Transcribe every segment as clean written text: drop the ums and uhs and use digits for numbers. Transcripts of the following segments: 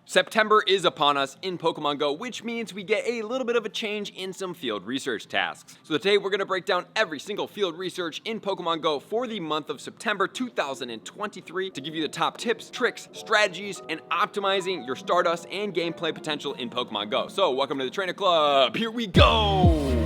September is upon us in Pokemon Go, which means we get a little bit of a change in some field research tasks. So today we're going to break down every single field research in Pokemon Go for the month of September 2023 to give you the top tips, tricks, strategies, and optimizing your Stardust and gameplay potential in Pokemon Go. So welcome to the Trainer Club. Here we go!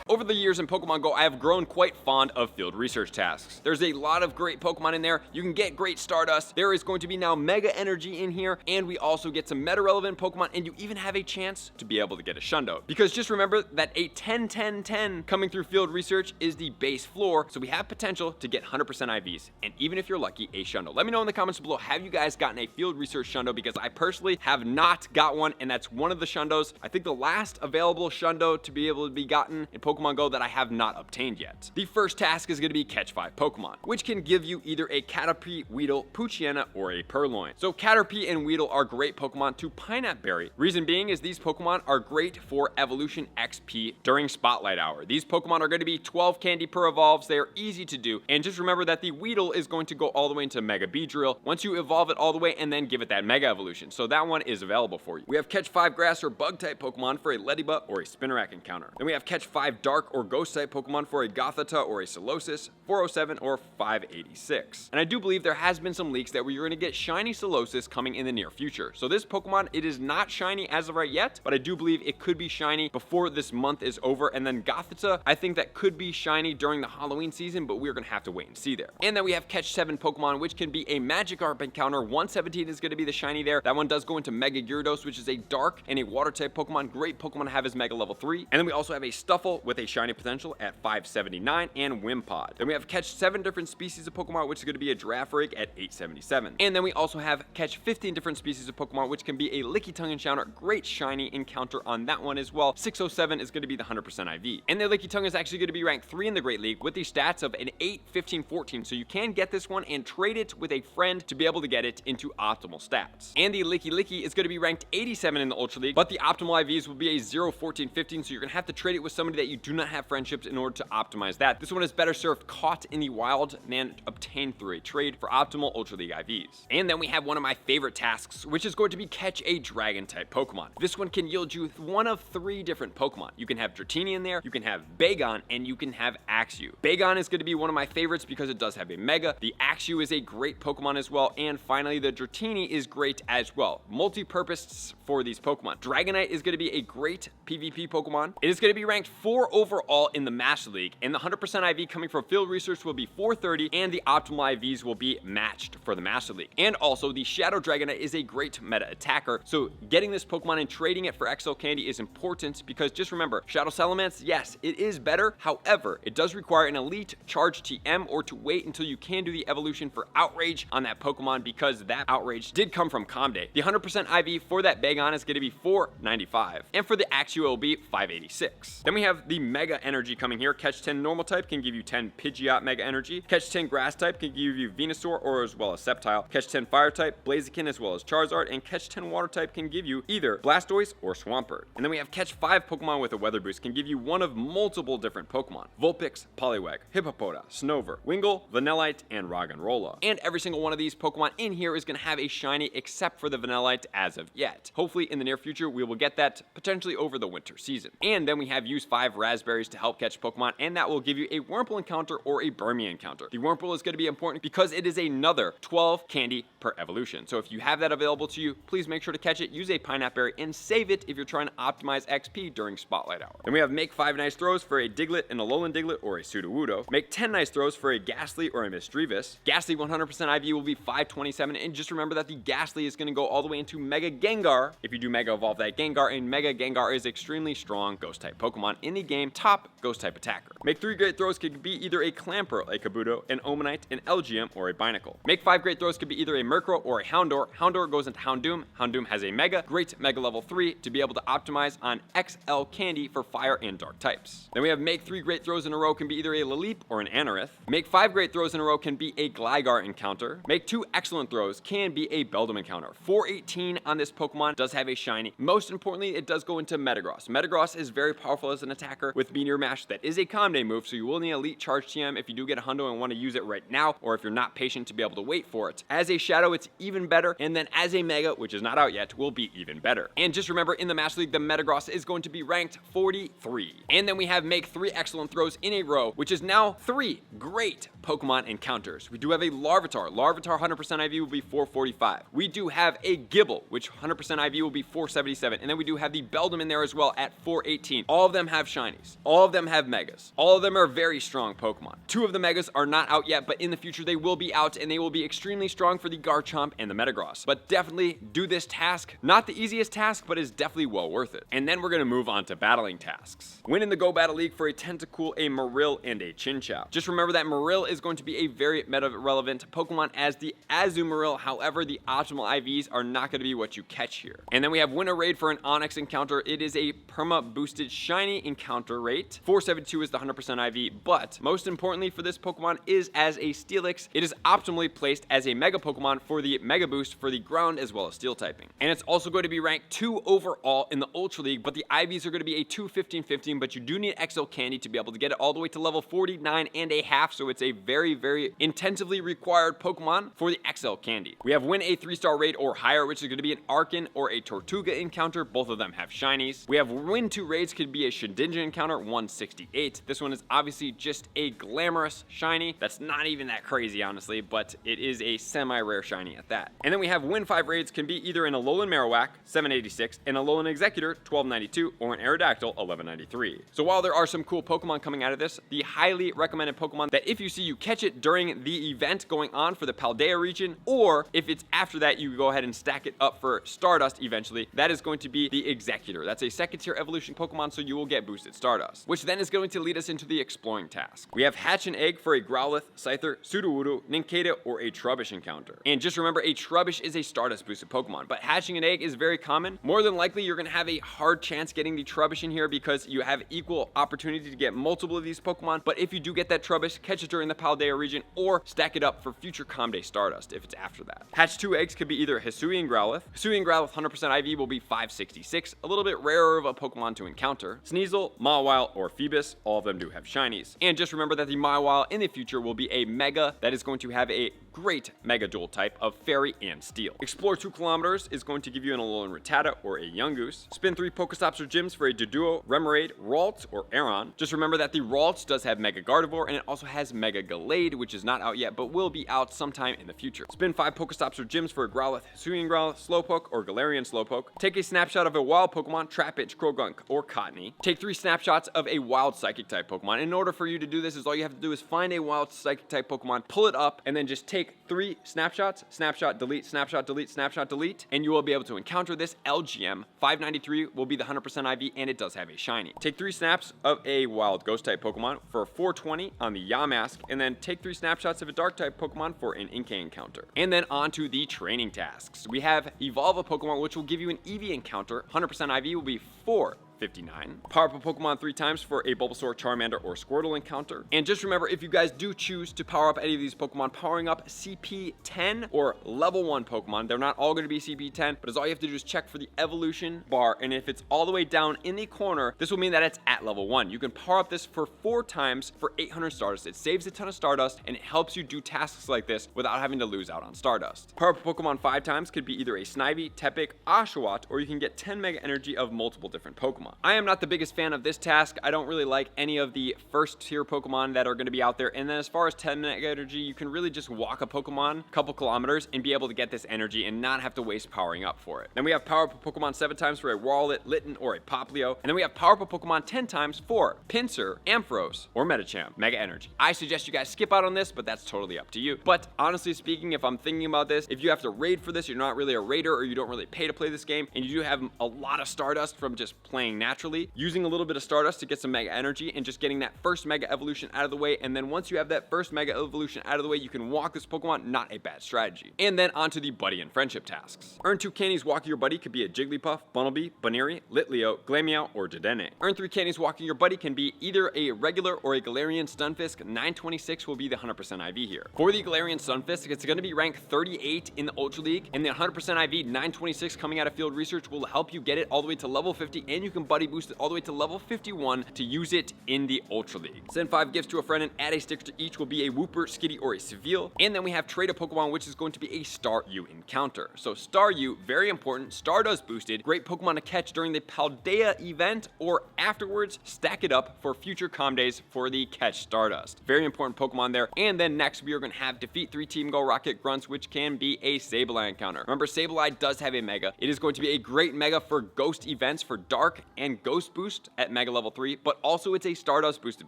Over the years in Pokemon Go, I have grown quite fond of field research tasks. There's a lot of great Pokemon in there. You can get great Stardust. There is going to be now Mega Energy in here, and we also get some meta-relevant Pokemon, and you even have a chance to be able to get a Shundo. Because just remember that a 10-10-10 coming through field research is the base floor, so we have potential to get 100% IVs, and even if you're lucky, a Shundo. Let me know in the comments below, have you guys gotten a field research Shundo? Because I personally have not got one, and that's one of the Shundos. I think the last available Shundo to be able to be gotten in Pokemon Go that I have not obtained yet. The first task is going to be catch 5 Pokemon, which can give you either a Caterpie, Weedle, Poochyena, or a Purloin. So Caterpie and Weedle are great Pokemon to Pineapple Berry. Reason being is these Pokemon are great for evolution XP during Spotlight Hour. These Pokemon are going to be 12 candy per evolves. They are easy to do, and just remember that the Weedle is going to go all the way into Mega Beedrill once you evolve it all the way and then give it that Mega Evolution. So that one is available for you. We have catch 5 Grass or Bug type Pokemon for a Ledybut or a Spinarak encounter. Then we have catch 5 Dark or Ghost type Pokemon for a Gothita or a Solosis, 407 or 586. And I do believe there has been some leaks that you're going to get shiny Solosis coming in the near future. So this Pokemon, it is not shiny as of right yet, but I do believe it could be shiny before this month is over. And then Gothita, I think that could be shiny during the Halloween season, but we're going to have to wait and see there. And then we have catch 7 Pokemon, which can be a Magikarp encounter. 117 is going to be the shiny there. That one does go into Mega Gyarados, which is a dark and a water type Pokemon. Great Pokemon to have as Mega level 3. And then we also have a Stuffle with a shiny potential at 579 and Wimpod. Then we have catch 7 different species of Pokemon, which is going to be a Girafarig at 877. And then we also have catch 15 different species of Pokemon, which can be a Lickitung encounter. Great shiny encounter on that one as well. 607 is going to be the 100% IV. And the Lickitung is actually going to be ranked 3 in the Great League with the stats of an 8, 15, 14. So you can get this one and trade it with a friend to be able to get it into optimal stats. And the Licky is going to be ranked 87 in the Ultra League, but the optimal IVs will be a 0, 14, 15. So you're going to have to trade it with somebody that you do not have friendships in order to optimize that. This one is better served caught in the wild than obtained through a trade for optimal Ultra League IVs. And then we have one of my favorite tasks, which is going to be catch a Dragon type Pokemon. This one can yield you one of 3 different Pokemon. You can have Dratini in there, you can have Bagon, and you can have Axew. Bagon is going to be one of my favorites because it does have a Mega. The Axew is a great Pokemon as well, and finally the Dratini is great as well. Multi-purpose for these Pokemon. Dragonite is going to be a great PvP Pokemon. It is going to be ranked 4 overall in the Master League, and the 100% IV coming from field research will be 430, and the optimal IVs will be matched for the Master League. And also the Shadow Dragonite is a great meta attacker, so getting this Pokemon and trading it for XL Candy is important because just remember, Shadow Salamence, yes, it is better. However, it does require an elite charge TM or to wait until you can do the evolution for Outrage on that Pokemon because that Outrage did come from Comday. The 100% IV for that Bagon is going to be 495, and for the Axew it will be 586. Then we have the Mega Energy coming here. Catch 10 normal type can give you 10 Pidgeot Mega Energy. Catch 10 grass type can give you Venusaur or as well as Sceptile. Catch 10 fire type, Blaziken as well as Charizard. And catch 10 water type can give you either Blastoise or Swampert. And then we have catch 5 Pokemon with a weather boost can give you one of multiple different Pokemon. Vulpix, Poliwag, Hippopota, Snover, Wingull, Vanillite, and Roggenrola. And every single one of these Pokemon in here is going to have a shiny except for the Vanillite as of yet. Hopefully in the near future we will get that potentially over the winter season. And then we have use 5 Raspberries to help catch Pokemon, and that will give you a Wurmple encounter or a Burmy encounter. The Wurmple is going to be important because it is another 12 candy per evolution. So if you have that available to you, please make sure to catch it, use a Pineapple Berry, and save it if you're trying to optimize XP during Spotlight Hour. Then we have make 5 nice throws for a Diglett, an Alolan Diglett, or a Sudowoodo. Make 10 nice throws for a Ghastly or a Misdreavus. Ghastly 100% IV will be 527, and just remember that the Ghastly is going to go all the way into Mega Gengar if you do Mega Evolve that Gengar, and Mega Gengar is extremely strong Ghost type Pokemon in the game, top Ghost type attacker. Make 3 great throws could be either a Clamperl, a Kabuto, an Omanite, an LGM, or a Binacle. Make 5 great throws could be either a Murkrow or a Houndour. Houndour goes into Houndoom. Houndoom has a Mega, great Mega level 3 to be able to optimize on XL Candy for fire and dark types. Then we have make 3 great throws in a row can be either a Laleep or an Anorith. Make 5 great throws in a row can be a Gligar encounter. Make 2 excellent throws can be a Beldum encounter. 418 on this Pokemon does have a shiny. Most importantly, it does go into Metagross. Metagross is very powerful as an attacker with Meteor Mash. That is a Comday move, so you will need Elite Charge TM if you do get a hundo and want to use it right now, or if you're not patient to be able to wait for it. As a Shadow, it's even better, and then as a Mega, which is not out yet, will be even better. And just remember, in the Master League, the Metagross is going to be ranked 43. And then we have make 3 excellent throws in a row, which is now 3 great Pokemon encounters. We do have a Larvitar. Larvitar 100% IV will be 445. We do have a Gibble, which 100% IV will be 477. And then we do have the Beldum in there as well at 418. All of them have shinies. All of them have megas. All of them are very strong Pokemon. 2 of the megas are not out yet, but in the future they will be out, and they will be extremely strong for the Garchomp and the Metagross. But definitely do this task. Not the easiest task, but is definitely well worth it. And then we're going to move on to battling tasks. Win in the Go Battle League for a Tentacool, a Marill, and a Chinchou. Just remember that Marill is going to be a very meta-relevant Pokemon as the Azumarill. However, the optimal IVs are not going to be what you catch here. And then we have win a raid for an Onix encounter. It is a perma-boosted shiny encounter rate. 472 is the 100% IV, but most importantly for this Pokemon is as a Steelix. It is optimally placed as a Mega Pokemon for the Mega Boost for the ground as well as Steel typing. And it's also going to be ranked 2 overall in the Ultra League, but the IVs are going to be a 215-15, but you do need XL Candy to be able to get it all the way to level 49 and a half, so it's a very, very intensively required Pokemon for the XL Candy. We have win a 3-star raid or higher, which is going to be an Arcan or a Tortuga encounter. Both of them have shinies. We have win 2 raids, could be a Shedinja encounter, 168. This one is obviously just a glamorous shiny. That's not even that crazy, honestly, but it is a semi-rare shiny at that. And then we have win 5 raids, can be either an Alolan Marowak, 786, an Alolan Executor, 1292, or an Aerodactyl, 1193. So while there are some cool Pokemon coming out of this, the highly recommended Pokemon that if you see, you catch it during the event going on for the Paldea region, or if it's after that, you go ahead and stack it up for Stardust eventually, that is going to be the Executor. That's a 2nd tier evolution Pokemon, so you will get boosted Stardust, which then is going to lead us into the exploring task. We have hatch an egg for a Growlithe, Scyther, Sudowoodo, Nincada, or a Trubbish encounter. And just remember, a Trubbish is a Stardust boosted Pokemon, but hatching an egg is very common. More than likely, you're going to have a hard chance getting the Trubbish in here because you have equal opportunity to get multiple of these Pokemon, but if you do get that Trubbish, catch it during the Paldea region or stack it up for future Comday Stardust if it's after that. Hatch 2 eggs could be either Hisuian Growlithe. Hisuian Growlithe 100% IV will be 566, a little bit rarer of a Pokemon to encounter. Sneasel, Mawile, or Phoebus, all of them do have shinies. And just remember that the Mawile in the future will be a Mega that is going to have a great Mega Dual type of Fairy and Steel. Explore 2 kilometers is going to give you an Alolan Rattata or a Yungoos. Spin 3 Pokestops or gyms for a Doduo, Remoraid, Ralts, or Aron. Just remember that the Ralts does have Mega Gardevoir, and it also has Mega Gallade, which is not out yet, but will be out sometime in the future. Spin 5 Pokestops or gyms for a Growlithe, Hisuian Growlithe, Slowpoke, or Galarian Slowpoke. Take a snapshot of a wild Pokemon, Trapinch, Croagunk, or Cottonee. Take 3 snapshots of a wild Psychic type Pokemon. In order for you to do this, all you have to do is find a wild Psychic type Pokemon, pull it up, and then just take 3 snapshots, snapshot, delete, snapshot, delete, snapshot, delete, and you will be able to encounter this LGM. 593 will be the 100% IV, and it does have a shiny. Take 3 snaps of a wild Ghost type Pokemon for 420 on the Yamask, and then take 3 snapshots of a Dark type Pokemon for an Inkay encounter. And then on to the training tasks. We have Evolve a Pokemon, which will give you an Eevee encounter. 100% IV will be 459. Power up a Pokemon 3 times for a Bulbasaur, Charmander, or Squirtle encounter. And just remember, if you guys do choose to power up any of these Pokemon, powering up CP10 or level 1 Pokemon, they're not all going to be CP10, but all you have to do is check for the evolution bar, and if it's all the way down in the corner, this will mean that it's at level 1. You can power up this for 4 times for 800 Stardust. It saves a ton of Stardust, and it helps you do tasks like this without having to lose out on Stardust. Power up a Pokemon 5 times could be either a Snivy, Tepig, Oshawott, or you can get 10 Mega Energy of multiple different Pokemon. I am not the biggest fan of this task. I don't really like any of the first tier Pokemon that are going to be out there. And then as far as 10 Mega Energy, you can really just walk a Pokemon a couple kilometers and be able to get this energy and not have to waste powering up for it. Then we have power up a Pokemon 7 times for a Rowlet, Litten, or a Poplio. And then we have power up a Pokemon 10 times for Pinsir, Ampharos, or Medicham. Mega Energy. I suggest you guys skip out on this, but that's totally up to you. But honestly speaking, if I'm thinking about this, if you have to raid for this, you're not really a raider, or you don't really pay to play this game, and you do have a lot of Stardust from just playing naturally, using a little bit of Stardust to get some Mega Energy and just getting that first Mega Evolution out of the way, and then once you have that first Mega Evolution out of the way, you can walk this Pokemon. Not a bad strategy. And then onto the Buddy and Friendship tasks. Earn 2 candies walking your buddy could be a Jigglypuff, Bunnelby, Baneri, Litleo, Glameow, or Dedenne. Earn 3 candies walking your buddy can be either a regular or a Galarian Stunfisk. 926 will be the 100% IV here. For the Galarian Stunfisk, it's going to be ranked 38 in the Ultra League, and the 100% IV 926 coming out of field research will help you get it all the way to level 50, and you can buddy boosted all the way to level 51 to use it in the Ultra League. Send 5 gifts to a friend and add a sticker to each will be a Wooper, Skitty, or a Seville. And then we have trade a Pokemon, which is going to be a Star U encounter. So Star U, very important, Stardust boosted, great Pokemon to catch during the Paldea event or afterwards, stack it up for future Calm Days for the Catch Stardust. Very important Pokemon there. And then next we are going to have defeat 3 Team Go Rocket Grunts, which can be a Sableye encounter. Remember, Sableye does have a Mega. It is going to be a great Mega for Ghost events for Dark and Ghost boost at Mega level 3, but also it's a Stardust boosted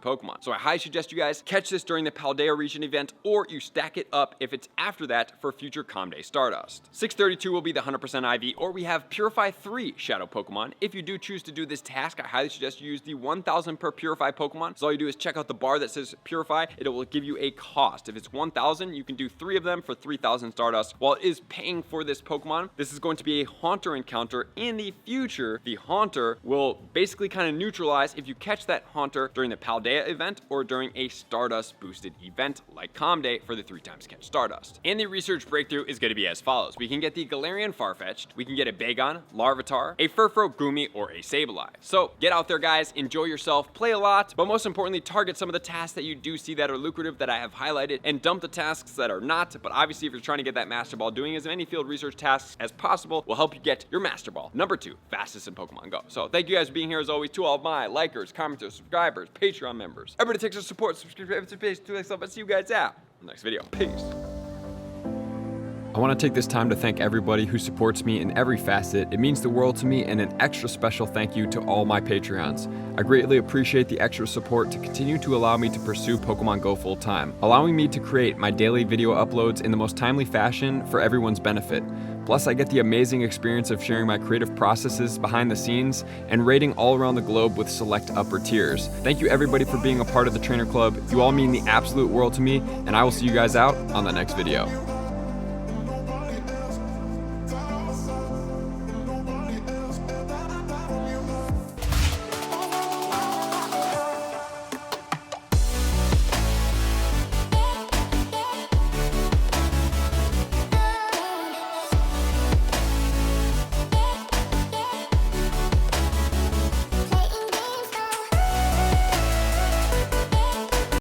Pokemon. So I highly suggest you guys catch this during the Paldea region event, or you stack it up if it's after that for future Calm Day Stardust. 632 will be the 100% IV, or we have Purify 3 Shadow Pokemon. If you do choose to do this task, I highly suggest you use the 1000 per Purify Pokemon. So all you do is check out the bar that says Purify. It will give you a cost. If it's 1000, you can do 3 of them for 3000 Stardust. While it is paying for this Pokemon, this is going to be a Haunter encounter. In the future, the Haunter will basically kind of neutralize if you catch that Haunter during the Paldea event or during a Stardust boosted event like Calm Day for the 3 times catch Stardust. And the research breakthrough is going to be as follows. We can get the Galarian Farfetch'd, we can get a Bagon, Larvitar, a Furfrou, Goomy, or a Sableye. So get out there, guys, enjoy yourself, play a lot, but most importantly, target some of the tasks that you do see that are lucrative that I have highlighted and dump the tasks that are not. But obviously, if you're trying to get that Master Ball, doing as many field research tasks as possible will help you get your Master Ball. Number 2, fastest in Pokemon Go. So thank you guys for being here as always, to all of my likers, commenters, subscribers, Patreon members. Everybody takes their support, subscribe to the page, do myself, and see you guys out in the next video. Peace. I want to take this time to thank everybody who supports me in every facet. It means the world to me, and an extra special thank you to all my Patreons. I greatly appreciate the extra support to continue to allow me to pursue Pokemon Go full time, allowing me to create my daily video uploads in the most timely fashion for everyone's benefit. Plus, I get the amazing experience of sharing my creative processes behind the scenes and raiding all around the globe with select upper tiers. Thank you everybody for being a part of the Trainer Club. You all mean the absolute world to me, and I will see you guys out on the next video.